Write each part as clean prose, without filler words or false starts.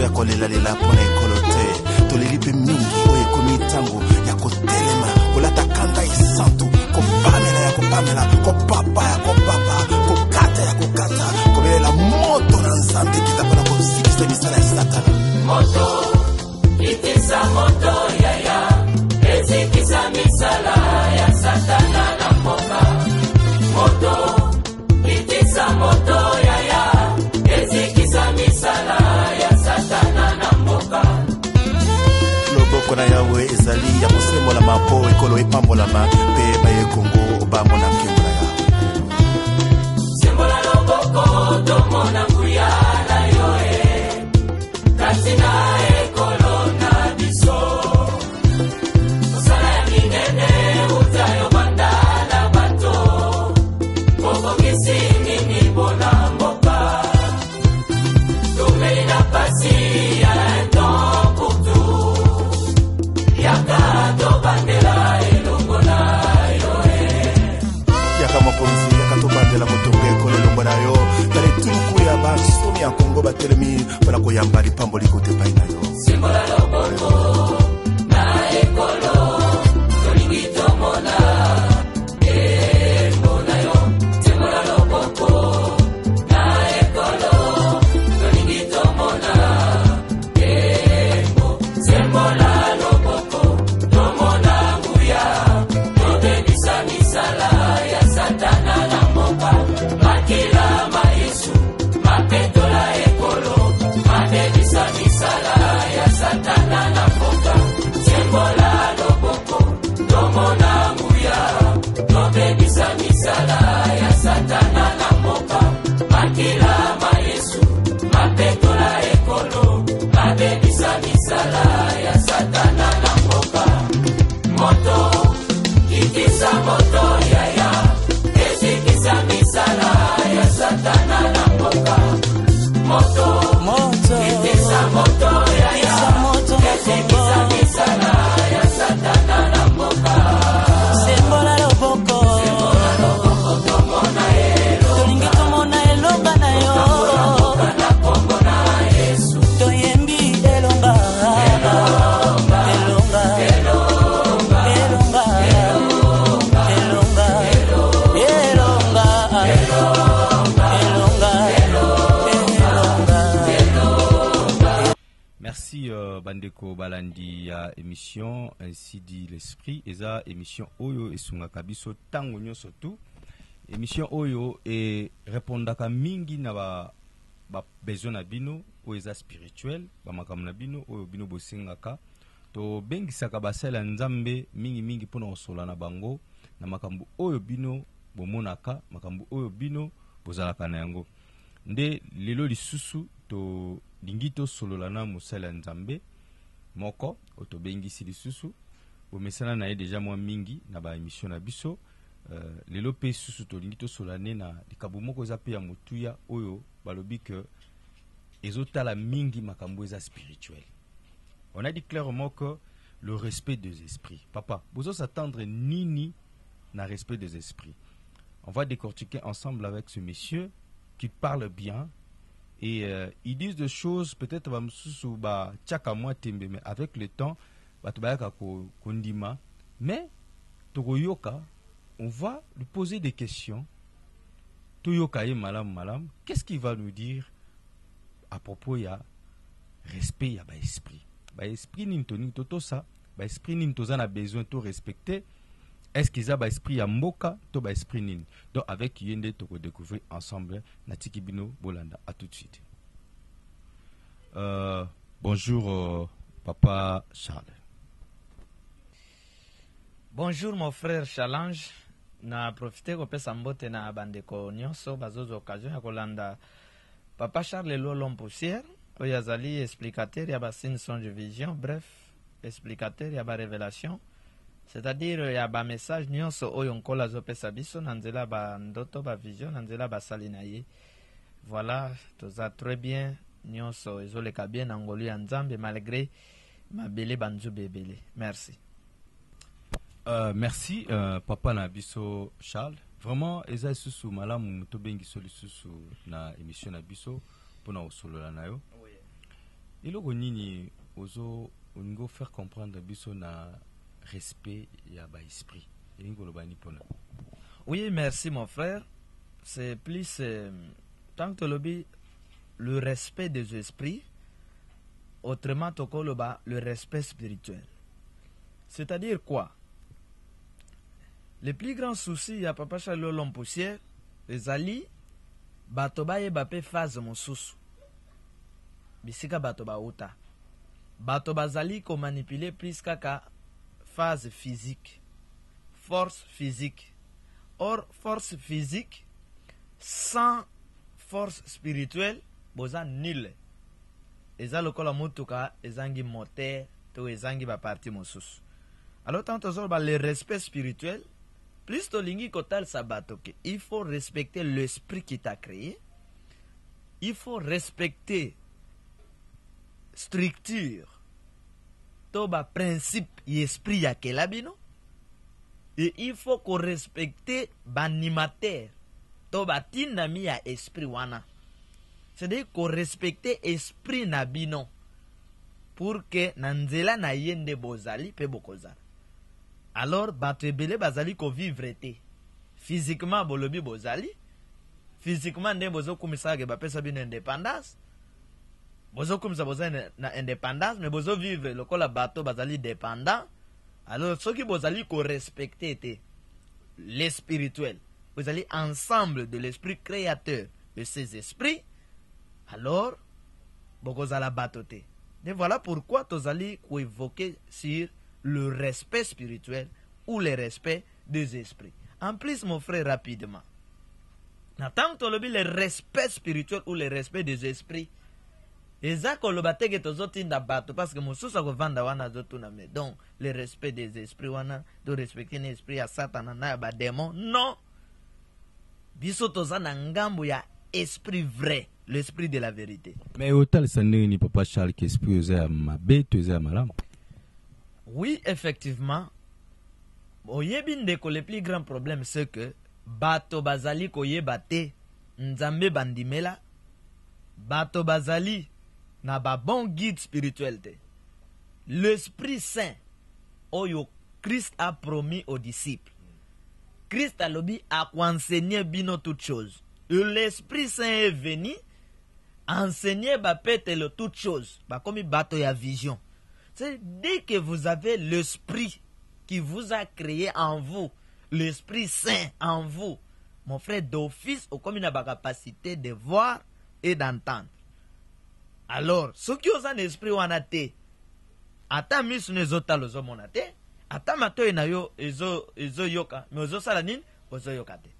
ya kolela lela pona ekolote tolelipe mingi oye komi tango ya kotelema kolata kanda isantu kopamela ya kopamela kopapa ya kopapa kokata ya kokata kobelela moto na nzambe kitapona kosikisa misala ya satana moto itisa moto yaya ezikisa misala ya satana na mboka moto itisa moto yaya ezikisa misala ya satana na mboka loboko na yawe ezali ya kosembola mapo ekolo epambolama mpe baye kongo bamona nkembo na yawe sembola loboko tomona nguya na yoe kasi na ekolo na biso osala ya minene utayo banda na bato bokokisi nini bona mboka tumeli na pasi ya temps pour tout yaka tobandela elongo na yoe yaka mokonzi yaka tobandela kotonga ekolo elongo na yo tala etuluku ya basomi ya kongo batelemi mpona koyamba lipamboli kote epai na yo simbola loboko na ekolo tolingi tomona embo na yo simbola loboko na ekolo tolingi tomona embo simbola loboko tomona nguya tobebisa misala ya satana na mboka makila maisu mapetola ekolo mabebisa misala ya satana na mboka sembola loboko tomona nguya tobebisa misala ya satana na mboka makila maesu mapetola ekolo mabebisa misala ya satana na mboka moto kitisa moto yaya ezikisa misala ya satana na mboka moto kitisa moto yaya ezikisa misala ya satana na mboka sembola loboko tomona elo tolingi tomona elonga na yo na kombo na yesu toyembi elonga elonga elonga elonga elonga Merci Bandeko Balandi ya émission ainsi dit l'esprit eza émission oyo esungaka biso tango nyonso tu émission oyo e répondaka mingi na ba besoin na bino oyo eza spirituel ba makambo na bino oyo bino bosengaka to bengisaka basala nzambe mingi mingi pona osola na bango na makambo oyo bino bomonaka makambo oyo bino bozalaka na yango nde lelo lisusu to lingito solola na mosala nzambe moko otobengisi lisusu bomesana na ye deja mwa mingi na ba émission na biso lelo pe susu to lingito solane na likabo moko eza pe ya motuya oyo balobi que ezotala mingi makambo eza spirituel. On a dit clairement que le respect des esprits. Papa, vous osez s'attendre nini na respect des esprits. On va décortiquer ensemble avec ce monsieur qui parle bien et ils disent des choses peut-être mais avec le temps mais Togoyoka, on va lui poser des questions. Toyoka et malam, qu'est-ce qu'il va nous dire à propos ya respect ya ba esprit. Ba esprit nintoni toto ça, ba esprit nintoza na besoin de respecter. Est-ce qu'ils ont ba esprit ya mboka to ba esprit nin. Donc avec yende to découvrir ensemble Natiki Bino Bolanda. À tout de suite. Bonjour Papa Charles. Bonjour mon frère Challenge. Na profité ko pesa mbote na bandeko nyonso bazozo occasion ya kolanda Papa Charles l'homme poussière oyazali explicateur ya ba signes son de vision, bref explicateur ya ba révélation, c'est-à-dire ya ba message nyonso oyo nkola zo pesa biso na nzela ba ndoto ba vision na nzela ba salinaye. Voilà, toza très bien nyonso ezoleka bien na ngolu ya Nzambe malgré mabele banzu bebele. Merci. Merci Papa Nabiso Charles. Vraiment, eza susu malamu to bengi soli susu na émission na biso pona osolo la nayo. eloko nini ozo oningo faire comprendre biso na respect ya ba esprit elingo lobani pona. Oui, merci mon frère. C'est plus tant que le respect des esprits, autrement tokoloba le respect spirituel. C'est-à-dire quoi? Le plus grand souci à Papa Charles Lompoussière, les alliés, batoba ye bape phase mosusu. Bisika batoba uta. Batoba zali ko manipuler plus kaka phase physique. Force physique. Or, force physique, sans force spirituelle, boza nul. Eza lokola mutuka, ezangi moteur, to ezangi ba parti mosusu. Alors, tant le respect spirituel, plus tolingi kotal sabato que il faut respecter l'esprit qui t'a créé. Il faut respecter structure, to ba principe y esprit ya kelabino. Et il faut qu'on respecte l'animateur. Toba tindami ya esprit wana. C'est-à-dire qu'on respecte esprit nabino. Pour que nanzela na yende bozali pe bokozala. Alors, bato ebele bazali ko vivre te. Physiquement bolobi bozali. Physiquement nde bozo kumisa ke bapesa bino indépendance. Bozo kumisa boza na indépendance, mais bozo vivre lokola bato bazali dépendant. Alors, ceux qui vous allez respecter les spirituels, vous allez ensemble de l'esprit créateur de ces esprits, alors, vous allez battre. Et voilà pourquoi vous allez évoquer sur le respect spirituel ou le respect des esprits. En plus, mon frère, rapidement, tant que le respect spirituel ou le respect des esprits, ezako lobate ke tozotinda bato parce que mosusu akovanda wana azotuname. Donc le respect des esprits wana to respecter l'esprit ya satana na ya badémon. Non, biso toza na ngambo ya esprit vrai, l'esprit de la vérité. Mais autant ça ni Papa Charles qui esprit oza mabe to oza malam. Oui, effectivement. Oyebi ndeko, le plus grand problème c'est que bato bazali koyeba te nzambe bandimela, bato bazali na ba bon guide spirituel te. L'Esprit Saint oyo Christ a promis aux disciples. Christ a lobi a enseigné bino toutes choses. L'Esprit Saint est venu enseigner ba petelo toutes choses. Ba comme bato ya vision. C'est dès que vous avez l'Esprit qui vous a créé en vous, l'Esprit Saint en vous, mon frère, d'office au comme il a la capacité de voir et d'entendre. Alors, ceux qui ont un esprit wana te, ata misu nezota lozo monate, ata mato na yo ezo yoka, mais ozo salanin, ozo yoka te.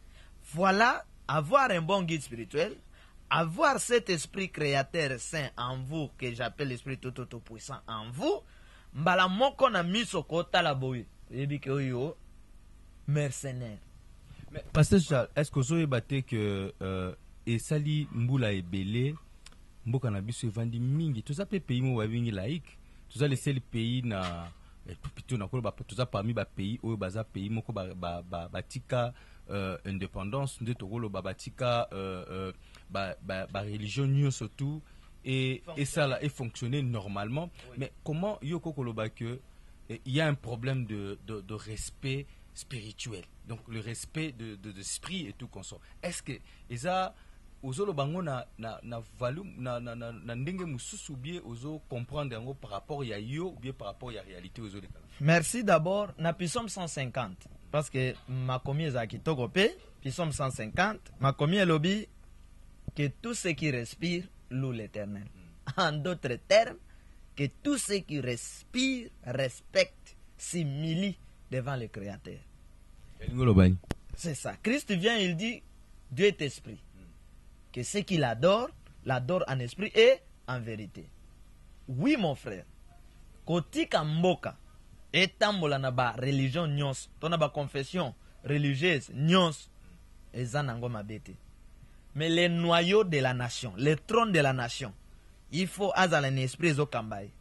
Voilà, avoir un bon guide spirituel, avoir cet esprit créateur saint en vous, que j'appelle l'esprit tout puissant en vous, mbala moko na miso kota la boye, ebi ke oyo mercenaire. Mais Pasteur Charles, est-ce que vous avez que esali mbula ebele mboka na biso evandi mingi toza pe pays mo wabingi laïque toza laisser le pays na plutôt na koloba toza parmi ba pays oyo baza pays moko batika indépendance nde tokoloba batika ba religion nyonso surtout et ça là est fonctionner normalement. Oui. Mais comment yoko koloba que il y a un problème de respect spirituel, donc le respect de l'esprit et tout consort. Est-ce que ça ozolo bango na volume na ndenge mususu bien ozo comprendre yango par rapport ya yo ou bien par rapport ya réalité ozolo. Merci d'abord na Psaume 150 parce que ma commis za kitoko pe Psaume 150 ma commis elobi que tout ce qui respire loue l'Éternel. En d'autres termes, que tout ce qui respire respecte, s'humilie devant le Créateur. C'est ça. Christ vient, il dit Dieu est esprit. Que ceux qui l'adorent en esprit et en vérité. Oui, mon frère. Kotika mboka etambola na ba religion nyons, tona ba confession religieuse nyons ezanango mabete. Mais les noyaux de la nation, les trônes de la nation, il faut azala un esprit zo kambaye.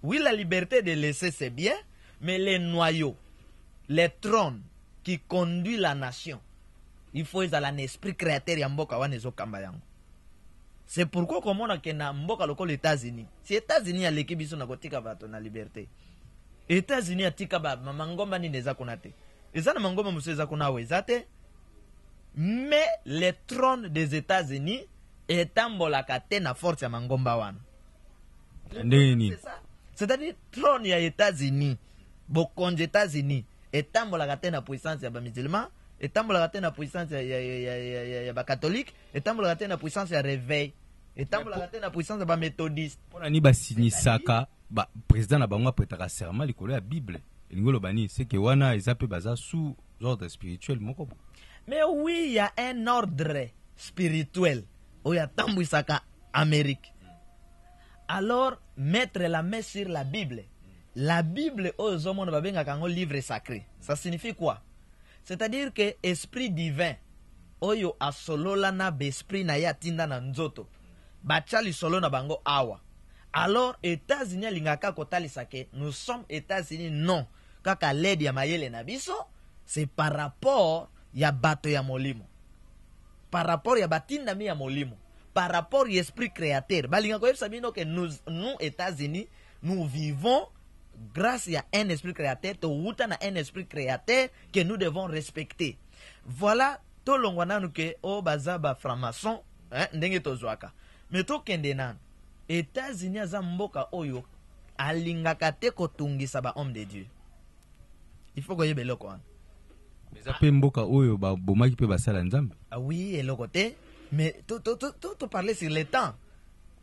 Oui, la liberté de laisser c'est bien, mais les noyaux, les trônes qui conduisent la nation, il faut azala un esprit créateur ya mboka wana zo kambayango. c'est pourquoi komona ke na mboka lokola États-Unis si États-Unis aleki biso na kotika bato na liberté États-Unis atika ba mangomba nini eza kuna te eza na mangomba mosusu eza kuna awa eza te mais le trône des États-Unis etambolaka te na force ya mangomba wana ndeni c'est-à-dire trône ya États-Unis bokonzi États-Unis etambolaka te na puissance ya ba musulman etambolaka te na puissance ya ba catholique etambolaka te na puissance ya réveil etambolaka te na puissance ya ba méthodiste pona ni basinyisaka ba président na bango apretaka serment likolo ya Bible elingolo bani c'est que wana eza pe baza sous ordre spirituel moko. Mais oui, il y a un ordre spirituel où il y a tambouisaka Amérique. Alors, mettre la main sur la Bible. La Bible, aux hommes, on va bien un livre sacré. Ça signifie quoi? C'est-à-dire que esprit divin, oyo asolola na besprit na ya tinda na nzoto. Bachali solo na bango awa. Alors, États-Unis lingaka kotali sake, nous sommes États-Unis non. Kaka ledi ya mayele na biso, c'est par rapport ya bato ya molimo. Par rapport ya batinda mi ya molimo. Par rapport ya esprit créateur. Balinga koyeb sabino que nous États-Unis, nous vivons grâce à un esprit créateur, na un esprit créateur que nous devons respecter. Voilà to longwana nuke o bazaba franc-maçon, ndenge tozwaka. Mais to kende nan États-Unis za mboka oyo alingaka te kotungisa ba homme de Dieu. Il faut koyebe loko wana. Mais après mboka oyo ba bomaki pe basala nzambe. Ah oui, et l'autre côté, mais tout parler sur le temps.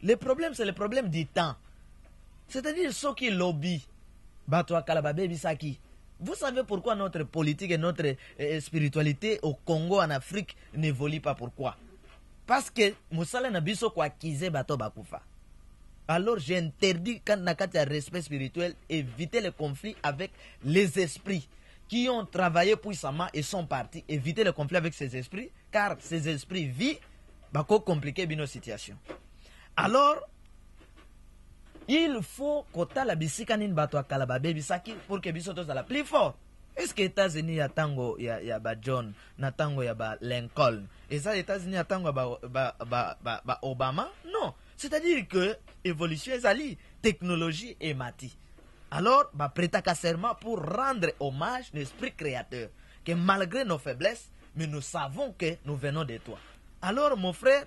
Le problème c'est le problème du temps. C'est-à-dire ceux qui lobby bato akala baby saki. Vous savez pourquoi notre politique et notre spiritualité au Congo, en Afrique n'évolue pas? Pourquoi? Parce que musala na biso ko akize bato bakufa. Alors j'interdis quand nakati respect spirituel éviter les conflits avec les esprits qui ont travaillé puissamment et sont partis. Éviter le conflit avec ces esprits, car ces esprits vivent, bako compliquer nos situations. Alors, il faut que la bisika nin bato akala ba bisaki pour que biso toza la plus fort. Est-ce que États-Unis ya tango ya ba John, na tango ya ba Lincoln, et ça États-Unis ya tango ba Obama? Non. C'est-à-dire que évolution ezali, technologie et mati. Alors, bah, prêta serment pour rendre hommage à l'esprit créateur. Que malgré nos faiblesses, mais nous savons que nous venons de toi. Alors, mon frère,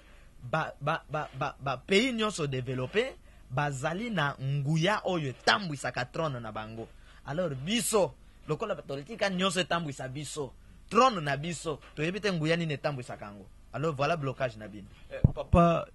pays nous sont développés, bazali na nguya oyo tambu isaka trône na bango. Alors, biso, lokola politique nous se tambu isa biso, trône na biso, to ebite nguya ni ne tambu isakango. Alors voilà blocage nabine. Papa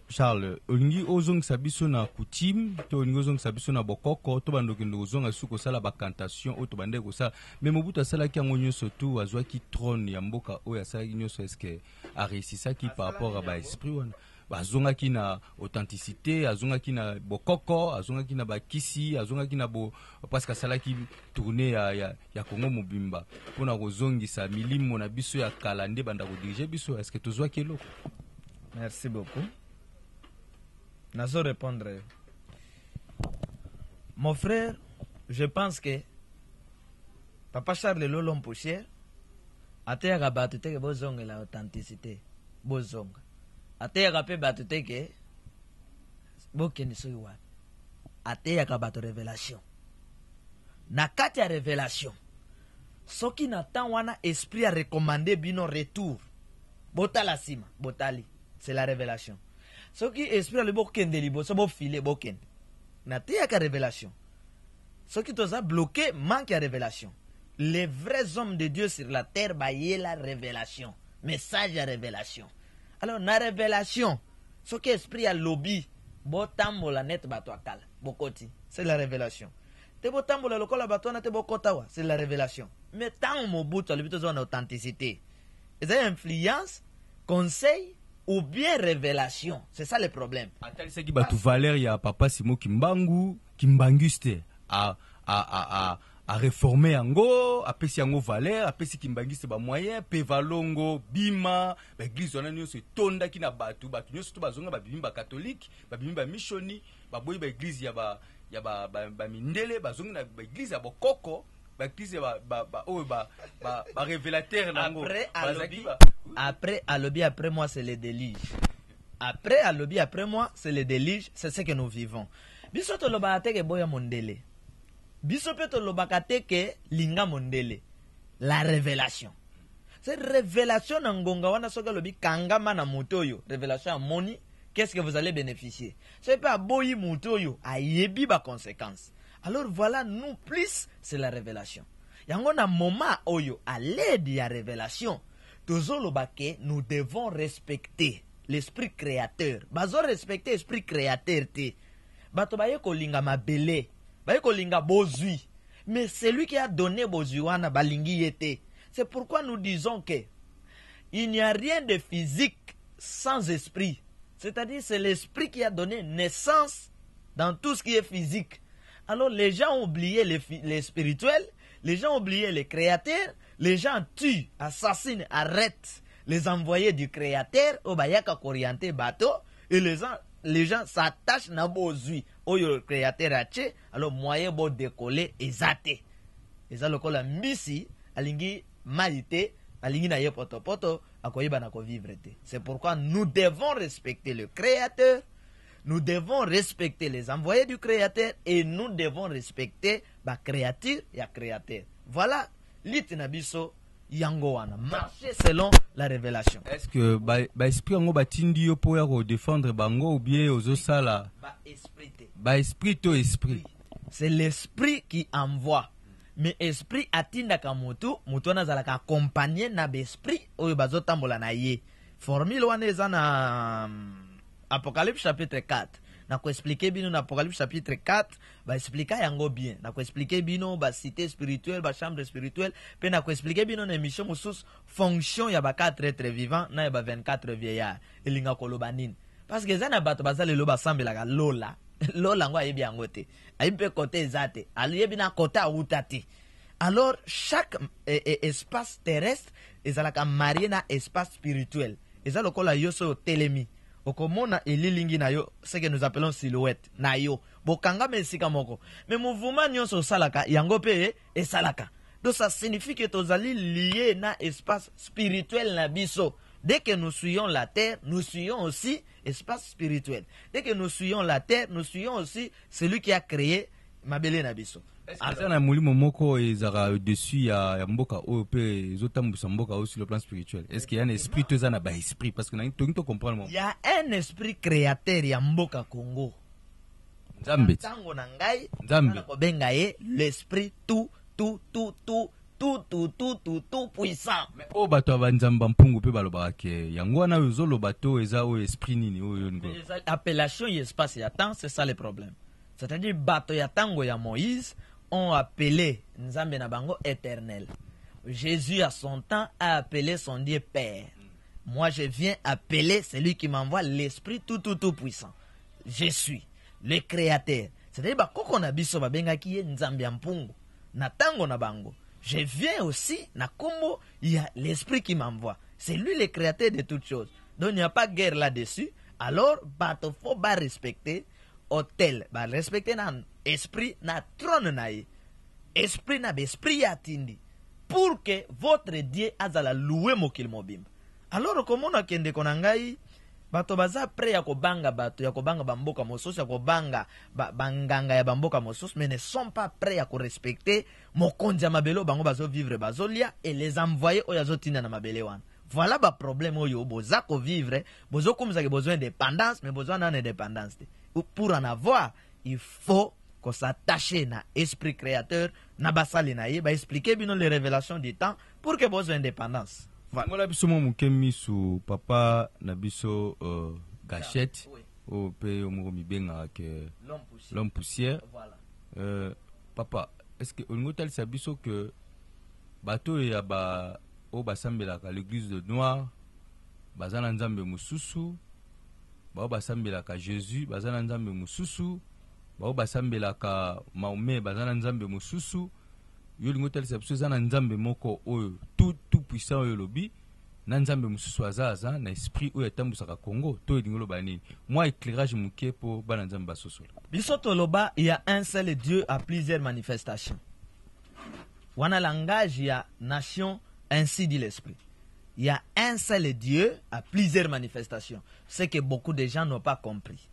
Charles, olingi ozong sabiso na coutume, to olingi ozong sabiso na bokoko, to bandoki ndozonga suko sala ba cantation, o to bande ko sala. Mais mobutu sala ki angonyo surtout azwa ki trône ya mboka o ya sala nyoso est-ce que a réussi ça qui par rapport à ba esprit wana. Azonga ki na authenticité, azonga ki na bokoko, azonga ki na bakisi, azonga ki na bo parce que sala ki tourner ya Congo mobimba. Pona kozongisa milimo na biso ya kalande banda ko diriger biso, est-ce que tozwa kelo? Merci beaucoup. Nazo répondre. Mon frère, je pense que Papa Charles Lolom Poussière a été rabattu que bozonga la authenticité, bozonga. Ateyaka pe bato teke bokende soki wapi ateyaka bato révélation na kati ya révélation soki na temps wana esprit a recommandé bino retour botala sima botali c'est la révélation soki esprit a le bokende liboso bofile bokende na teyaka révélation soki toza bloqué manque ya révélation. Les vrais hommes de Dieu sur la terre baye la révélation message ya révélation. Alors, na révélation, ce que l'esprit a lobby, botambo la net bato akala, bokoti, c'est la révélation. Te botambo la lokola bato na te bokotawa, c'est la révélation. Mais tant mo bout, le but en authenticité. Et c'est influence, conseil ou bien révélation. C'est ça le problème. Atali seki batu valeur ya papa Simo Kimbanguste a réformer yango, apesi yango valeur, apesi Kimbanguste ba moyen, pe valongo, bima, ba église wana nyo se tonda ki na batu nyo surtout bazonga ba bimba catholique, ba bimba missioni, ba boyi ba église ya ba mindele, bazonga na ba église ya bokoko, ba église ba révélateur nango. Après, après moi c'est le déluge. après à lobby après moi c'est le déluge, c'est ce que nous vivons. Biso to lobaka ke boya mondele. Biso pe to lobaka ke linga mondele. La révélation. Cette révélation n'angonga wana soka lobi kangama na motoyo. Révélation moni, qu'est-ce que vous allez bénéficier? C'est pas boyi motoyo a yebi ba conséquence. Alors voilà, nous plus c'est la révélation. Yango na moment oyo à l'aide de la révélation, tozolobake nous devons respecter l'esprit créateur. Bazo respecter l'esprit créateur te. Bato baye kolinga mabele, baye kolinga bozui. Mais celui qui a donné bozui wana balingi yete. C'est pourquoi nous disons que il n'y a rien de physique sans esprit. C'est-à-dire c'est l'esprit qui a donné naissance dans tout ce qui est physique. Alors les gens ont oublié les spirituels, les gens ont oublié les créateurs, les gens tuent, assassinent, arrêtent les envoyés du créateur au bayaka orienté bateau et les gens s'attachent na bozui au créateur a tché, alors moyen bo décoller et zaté. Et ça le kola misi alingi malité alingi na ye poto poto akoyiba na ko vivre te. C'est pourquoi nous devons respecter le créateur, nous devons respecter les envoyés du créateur et nous devons respecter la créature et la créateur. Voilà l'itinabiso yango wana marcher selon la révélation. Est-ce que ba esprit ngo batindi yo po ya ko défendre bango ou bien ozosala ba esprit to esprit? C'est l'esprit qui envoie. Mais esprit atinda ka mutu wana zalaka accompagner na esprit oyo bazotambola na ye. Formule wana eza na Apocalypse chapitre 4. Na ko expliquer bino na Apocalypse chapitre 4, ba expliquer yango bien. Na ko expliquer bino ba cité spirituelle, ba chambre spirituelle, pe na ko expliquer bino na émission musus fonction ya ba 4 êtres vivants na ya ba 24 vieillards. Elinga koloba nini? Parce que zana bato bazali loba sambelaka lola. Lola ngo ayebi yango te. Ayebi côté ezate. Ayebi na côté outati. Alors chaque espace terrestre ezalaka marié na espace spirituel. Ezalo kola yoso telemi. Okomona elilingi na yo, ce que nous appelons silhouette na yo. Bokanga mesika moko. Mais mouvement nyonso salaka yango pe e salaka. Donc ça signifie que tozali lié na espace spirituel na biso. Dès que nous suivons la terre, nous suivons aussi espace spirituel. Dès que nous suivons la terre, nous suivons aussi celui qui a créé Mabele Nabiso. Est-ce que na mulimo moko ezara dessus ya mboka oyo pe ezotambusa mboka aussi sur le plan spirituel? Est-ce qu'il y a un esprit to ezana ba esprit parce que na to comprendre. Il y a un esprit créateur ya mboka Congo. Nzambe. Tango na ngai, Nzambe ko benga ye l'esprit tout puissant. Mais o bato banzamba mpungu pe balobaka ke yango wana yozolo bato eza o esprit nini oyo ngo. Appellation y espace ya temps, c'est ça le problème. C'est-à-dire bato ya tango ya Moïse ont appelé Nzambe na bango éternel. Jésus à son temps a appelé son Dieu Père. Moi je viens appeler celui qui m'envoie l'esprit tout puissant. Je suis le créateur. C'est-à-dire ba koko na biso ba benga ki ye Nzambe ya mpungu. Na tango na bango. Je viens aussi na kombo il y a l'esprit qui m'envoie. C'est lui le créateur de toutes choses. Donc il n'y a pas de guerre là-dessus. Alors bato faut ba respecter hôtel, ba respecter na esprit na trône na ye. Esprit na esprit atindi pour que votre Dieu azala louer mokil mobimba. Alors comment on a kende konangai bato baza prêt ya kobanga bato ya kobanga bamboka mosusu ya kobanga banganga ya bamboka mosusu mais ne sont pas prêts à respecter mokonzi ya mabele bango bazo vivre bazolia et les envoyer oyo azotinda na mabele wana. Voilà ba problème oyo boza ko vivre bozo komza ke besoin d'indépendance mais besoin d'une indépendance. Pour en avoir, il faut qu'on s'attache na esprit créateur na basali na ye ba expliquer bino les révélations du temps pour que besoin d'indépendance. Voilà biso mo mukemi su papa na biso gâchette au pe mo mi benga que l'homme poussière. Voilà. Papa, est-ce que on ngotal sa biso que bato ya ba o basambela ka l'église de Noir bazana nzambe mususu ba basambela ka Jésus bazana nzambe mususu ba basambela ka Mahomet bazana nzambe mususu yo lingo tel sepso zana nzambe moko oyo tout puissant oyo lobi na nzambe mususu azaza na esprit oyo tambusaka Congo to lingo loba nini moi éclairage muke po bana nzambe basosola biso toloba il y a un seul Dieu à plusieurs manifestations wana langage ya nation ainsi dit l'esprit il y a un seul Dieu à plusieurs manifestations. Ce que beaucoup de gens n'ont pas compris.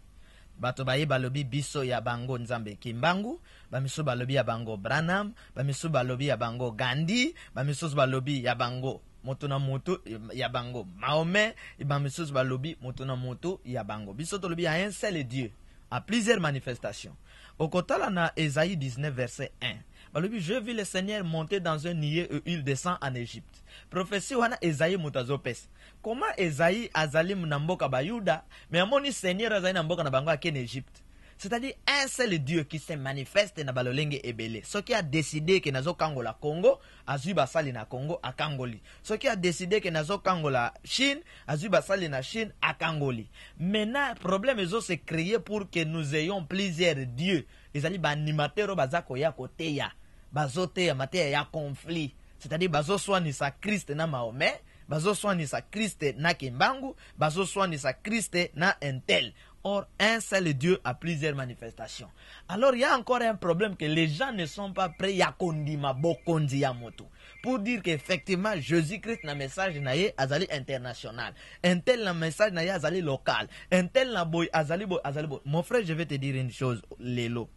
Bato baye balobi biso ya bango nzambe kimbangu, bamiso balobi ya bango Branham, bamiso balobi ya bango Gandhi, bamiso balobi ya bango motuna moto ya bango Mahomet, bamiso balobi motuna moto ya bango. Biso tolobi ya un seul Dieu à plusieurs manifestations. Au kotala na Ésaïe 19 verset 1. Balobi, je vis le Seigneur monter dans un nier et il descend en Égypte. Prophétie wana Ésaïe mutazopes. Comment Ésaïe azali mnamboka bayuda, mais amoni Seigneur azali namboka na bango en Égypte. C'est-à-dire un seul Dieu qui se manifeste na balolenge ebele. Ce qui a décidé que nazo kangola Congo, azui basali na Congo akangoli. Ce qui a décidé que nazo kangola Chine, azui basali na Chine akangoli. Maintenant, problème ezo se créer pour que nous ayons plusieurs dieux. Ezali ba animateurs bazako ya koteya. Bazote ya mateya ya conflit. C'est-à-dire bazo swani sa Christ na Mahomet, bazo swani sa Christ na Kimbangu, bazo swani sa Christ na Intel. Or, un seul Dieu a plusieurs manifestations. Alors, il y a encore un problème que les gens ne sont pas prêts à kondima bokondi ya moto. Pour dire qu'effectivement, Jésus-Christ na message na ye azali international. Un tel na message na ye azali local. Un tel na boy azali boy. Mon frère, je vais te dire une chose, Lelo.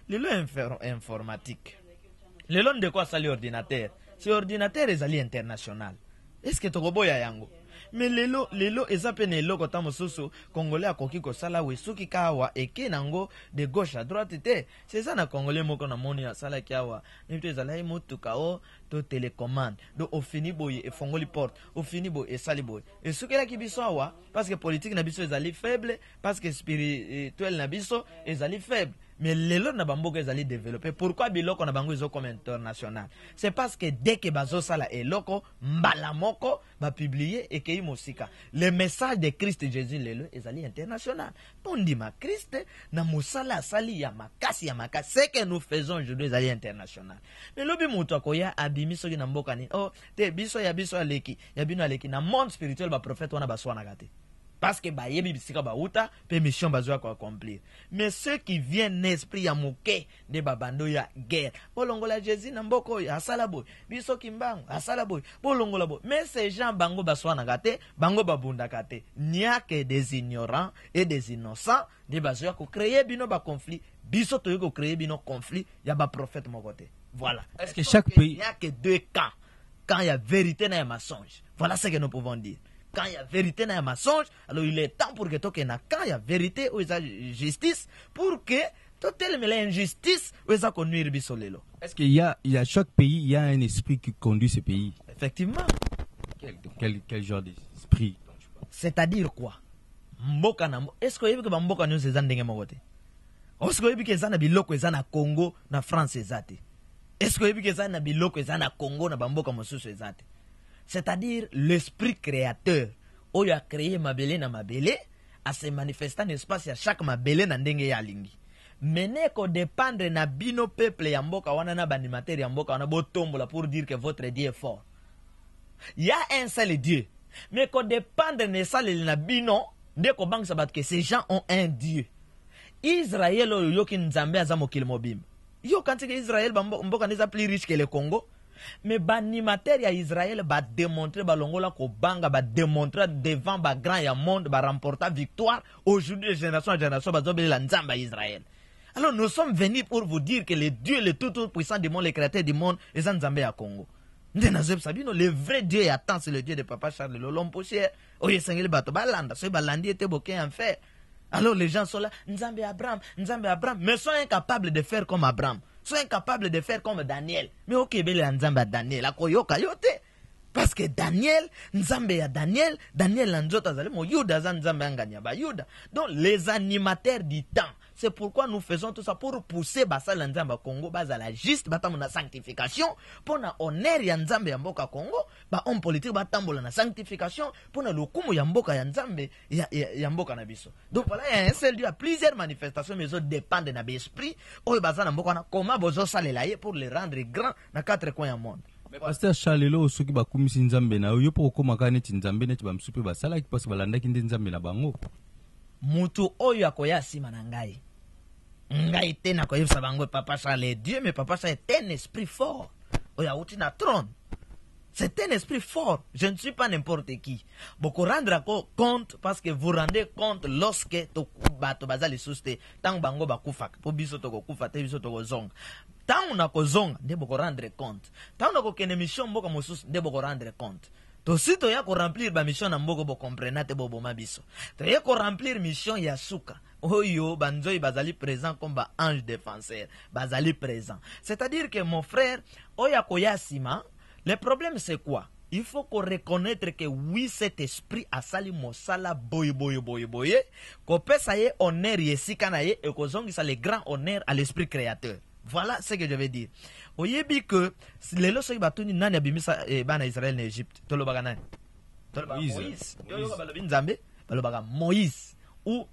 Lelo informatique. Lelo de quoi ça l'ordinateur? C'est ordinateur ezali international. Est-ce que tu boya yango? Mais lelo ezapene eloko ta mosusu congolais akoki kosala we soki kawa eke nango de gauche à droite te. C'est ça na congolais moko na moni asala kiawa. Nito ezala motuka o to télécommande. Do ofini boye e fongoli porte, ofini boye e sali boye. Et soki la kibiso awa parce que politique na biso ezali faible, parce que spirituel na biso ezali faible. Mais les lots na bamboka ezali développé. Pourquoi biloko na bango izo comme international? C'est parce que dès que bazo sala eloko mbala moko ba publier et que mosika. Le message de Christ Jésus lelo ezali international. Pondi ma Christ na mosala sali ya makasi ya makasi. Ce que nous faisons aujourd'hui ezali international. Mais lobi muto akoya abimi soki na mboka ni. Oh, te biso aleki, ya bino aleki na monde spirituel ba prophète wana baswana gate. Parce que ba yebi bisika ba uta pe mission bazo ko accomplir. Mais ceux qui viennent esprit ya moke de babando ya guerre. Bolongola Jésus na mboko ya asala boy. Biso kimbango asala boy. Bolongola boy. Mais ces gens bango baswana gate, bango babunda gate. N'y a que des ignorants et des innocents de bazo ko créer bino ba conflit. Biso to ko créer bino conflit ya ba prophète mon côté. Voilà. Est-ce que chaque pays il n'y a que deux camps. Quand il y a vérité na mensonge. Voilà ce que nous pouvons dire. Quand il y a vérité dans un mensonge, alors il est temps pour que quand il y a vérité ou justice, pour que tout l'injustice ou ça conduire bisolelo. Est-ce qu'il y a chaque pays, il y a un esprit qui conduit ce pays? Effectivement. Quel genre d'esprit? C'est-à-dire quoi? Mboka na est-ce que vous avez mboka nous ezandenge mogote? Est-ce que vous avez ezana biloko ezana Congo na France ezate? Est-ce que vous avez ezana biloko ezana Congo na bamboka mosusu ezate? C'est-à-dire l'esprit créateur où il a créé mabele na mabele à se manifestant espace à chaque mabele na ndenge ya lingi. Mais ko dépendre na bino peuple ya mboka wana na banimateur ya mboka wana botombola pour dire que votre Dieu est fort. Il y a un seul Dieu. Mais ko dépendre na sale na bino nde ko bang sabat que ces gens ont un Dieu. Israël yoki nzambe azamo kilmobim. Yo kanti que Israël mboka neza plus riche que le Congo. Mais banimateur ya Israël va démontrer balongola ko banga va démontrer devant ba grand ya monde va remporter victoire aujourd'hui de génération en génération va zobeli la nzamba Israël. Alors nous sommes venus pour vous dire que le Dieu le tout puissant du monde, le créateur du monde, est nzambe ya Congo. Le vrai Dieu attend, c'est le Dieu de Papa Charles Lolompossière. Oye sengeli bato balanda, so balandi était boké en fait. Alors les gens sont là, nzambe Abraham, mais sont incapables de faire comme Abraham. Sont incapables de faire comme Daniel. Mais ok, belle nzamba Daniel, akoyoka yote. Parce que Daniel, nzambe ya Daniel lanzota zale mo yuda za nzambe anganya ba yuda. Donc les animateurs du temps, c'est pourquoi nous faisons tout ça pour pousser basala nzamba Congo bazala juste batamu na sanctification pour na honneur ya nzambe ya mboka Congo, ba homme politique batambola na sanctification pour na lokumu ya mboka ya nzambe ya mboka na biso. Donc voilà, il y a un seul Dieu, plusieurs manifestations mais ça dépend de na esprit oyo bazana mboka na comment bozo salela ye pour les rendre grands na quatre coins du monde. Mais pasteur Charlelo soki bakumisi nzambe na yo po komaka neti nzambe neti bamsupe basala ki parce balandaki nde nzambe na bango. Mutu oyo akoya sima na ngai. Ngai te na koyebisa bango Papa Charles est Dieu, mais Papa Charles est un esprit fort. Oyo auti na trône. C'est un esprit fort. Je ne suis pas n'importe qui. Beaucoup rendre compte parce que vous rendez compte lorsque to baza les soucis. Tant bango bakufa. Pour biso to kufa te biso to zong. Tant on a ko zong, de beaucoup rendre compte. Tant on a ko kene mission mboka mosus, de beaucoup rendre compte. To si to ya ko remplir ba mission na mboko bo comprendre te bo biso. To ya ko remplir mission ya suka. Oyo banzoi bazali présent comme ba ange défenseur. Bazali présent. C'est-à-dire que mon frère, oya koya sima. Le problème c'est quoi? Il faut qu'on reconnaisse que oui, cet esprit a sali mosala boy. Qu'on peut ça y honneur yesi kanaye et qu'on zongi ça le grand honneur à l'esprit créateur. Voilà ce que je veux dire. Oyebi que les lois batuni nani abimisa bana Israël en Égypte. Tolo baga nani? Tolo baga Moïse. Tolo baga Nzambe. Tolo baga Moïse. Ou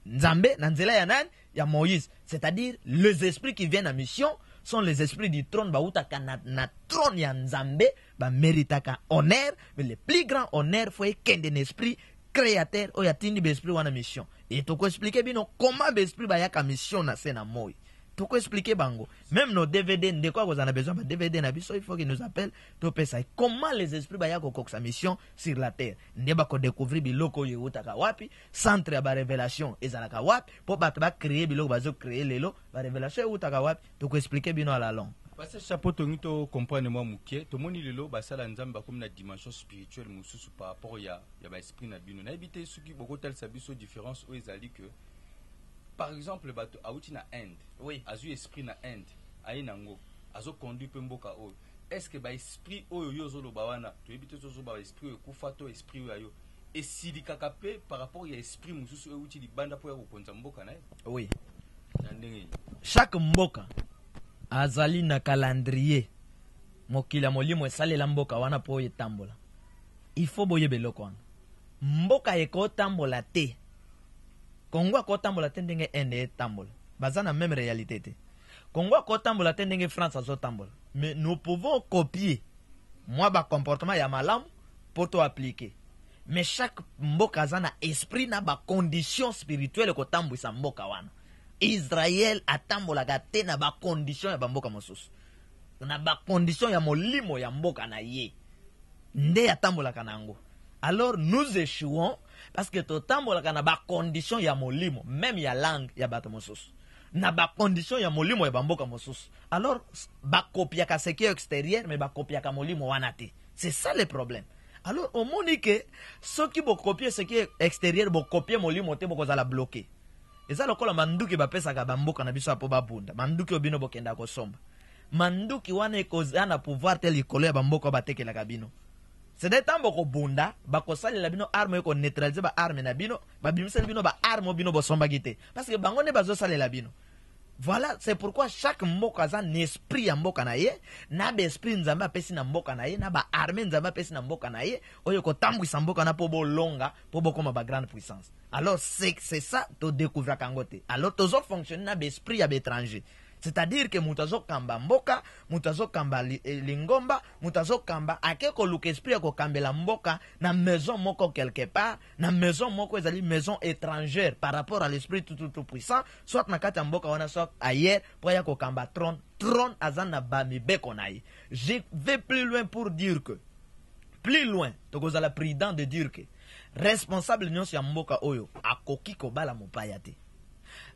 Nzambe nanzela ya nani? Ya Moïse. C'est-à-dire les esprits qui viennent en mission sont les esprits du trône bautaka na trône ya Nzambe ba méritaka honneur, mais le plus grand honneur faut qu'un esprit créateur o ya tindi l'esprit wana mission. Et to ko expliquer bino comment l'esprit ba yaka mission na sena moi. To ko expliquer bango. Même nos DVD de quoi vous en avez besoin ba DVD na biso il faut qu'ils nous appellent to pesa comment les esprits ba yaka ko sa mission sur la terre. Ndeba ko découvrir biloko yo utaka wapi, centre ya ba révélation ezalaka wapi, po ba créer biloko bazo créer lelo, ba révélation utaka wapi, to ko expliquer bino à la longue. Parce que chapeau to comprendre moi mukie to moni lelo basala nzamba comme na dimension spirituelle mususu par rapport ya ba esprit na bino na ebité suki boko tel sabiso différence o ezali que par exemple bato auti na Inde oui azu esprit na Inde ayi nango azo conduit pe mboka o est-ce que ba esprit oyo yozo lo bawana to ebité zozo ba esprit kufa to esprit oyo et sidi kakape par rapport ya esprit mususu o uti di banda po ya ko konza mboka na oui na ndenge chaque mboka azali na calendrier mokila molimo esalela mboka wana po etambola il faut boye beloko wana mboka eko tambola te Kongo ko tambola te ndenge ende tambola baza na même réalité te Kongo ko tambola te ndenge France azo tambola mais nous pouvons copier moi ba comportement ya malamu pour to appliquer mais chaque mboka aza na esprit na ba condition spirituelle ko tambwisa mboka wana Israël atambolaka te na ba condition ya bamboka mosusu na ba condition ya molimo ya mboka na ye nde atambolaka nango. Alors nous échouons parce que to tambolaka na ba condition ya molimo même ya langue ya bato mosusu na ba condition ya molimo ya bamboka mosusu. Alors ba kopiaka ce qui est extérieur mais ba kopiaka molimo wana te. C'est ça le problème. Alors au moni que ceux qui bo copier ce qui est extérieur bo copier molimo te boko zala bloquer. Eza lokola manduki bapesaka bamboka na biso apo babunda manduki obino bokenda kosomba manduki wana ekozana pouvoir tel likolo ya bamboka batekelaka bino c'est des temps boko bunda bakosalela bino arme eko neutraliser ba arme na bino babimisela bino ba arme bino bosombaki te parce que bango ne bazosalela bino. Voilà, c'est pourquoi chaque mboka a un esprit ya mboka na ye, na ba esprit nzamba pesi na mboka na ye, na ba armée nzamba pesi na mboka na ye, oyo ko tambwisa mboka na po bo longa, po bo koma ba grande puissance. Alors c'est ça to découvrir kangote. Alors tozo fonctionner na ba esprit ya étranger. C'est-à-dire que mutazo kamba mboka, mutazo kamba lingomba, mutazo kamba akeko luka esprit ko kambela mboka na maison moko quelque part, na maison moko ezali maison étrangère par rapport à l'esprit tout puissant, soit na kati mboka wana soit ailleurs pour ya ko kamba trône azana ba mibeko na ye. Je vais plus loin pour dire que plus loin, tokozala prudent de dire que responsable nyonso ya mboka oyo akoki ko bala mopaya te.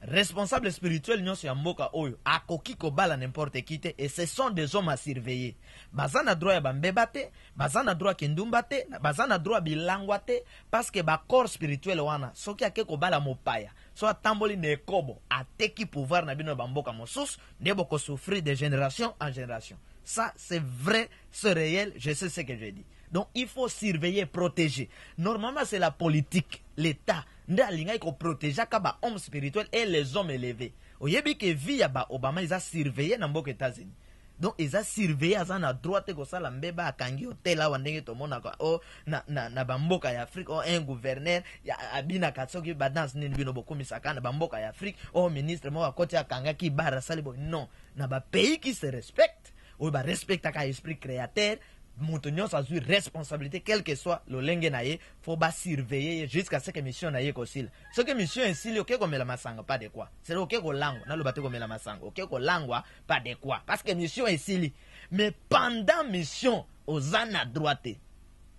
Responsable spirituel nyonso ya mboka oyo akoki kobala n'importe qui te et ce sont des hommes à surveiller. Bazana droit ya bambeba te, bazana droit kendumba te, bazana droit bilangwa te parce que ba corps spirituel wana soki ake kobala mopaya so atamboli ne kobo ateki pouvoir na bino bamboka mosusu ndebo ko souffrir de génération en génération. Ça c'est vrai, c'est réel, je sais ce que je dis. Donc il faut surveiller, protéger. Normalement c'est la politique, l'État nde alinga ko protéger ka ba homme spirituel et les hommes élevés. Oyebi ke vi ya ba Obama ils a surveillé na mboka États-Unis. Donc ils a surveillé azana droite ko sala mbeba akangi hotel awa ndenge to mona ko o na bamboka ya Afrique o un gouverneur ya abina katsoki ba dance nini bino bokomisa kana bamboka ya Afrique o ministre mo akoti akanga ki bara salibo non na ba pays qui se respecte ou ba respecta ka esprit créateur. Moutonyon sa zui responsabilité quel que soit le lenge na ye faut ba surveiller jusqu'à ce que mission na ye kosil. Ce que mission ainsi le ok ko mela masanga pas de quoi. C'est ok ko lango na lo bate ko mela masanga. Ok ko langwa pas de quoi parce que mission ainsi mais pendant mission ozana droite